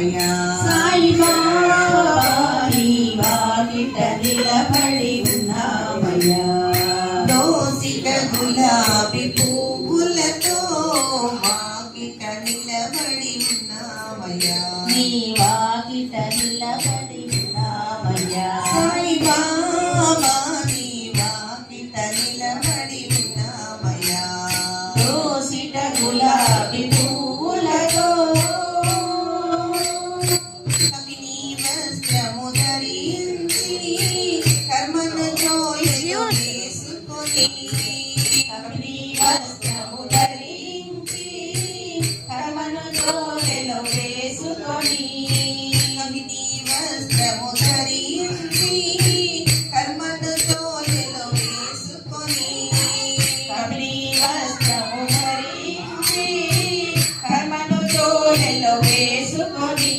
ఉన్నామయ్యా. సాయి బాబా నీ వాకిట నిలబడి ఉన్నామయ్యా. దోసిట గులాబీ పువ్వులతో వాకిట నిలబడి ఉన్నామయ్యా. నీ వాకిట నిలబడి ఉన్నామయ్యా. సాయి బాబా నీ వాకిట నిలబడి ఉన్నామయ్యా. దోసిట గులాబీ పువ్వులతో కవిని వస్త్రము ధరించి కర్మను జోయలు వేసుకొని కవిని వస్త్రము ధరించి కర్మను జోలెలో వేసుకొని కవిని వస్త్రము ధరించి కర్మను జోలెలో వేసుకొని కవిని వస్త్రము ధరించి కర్మను జోలెలో వేసుకొని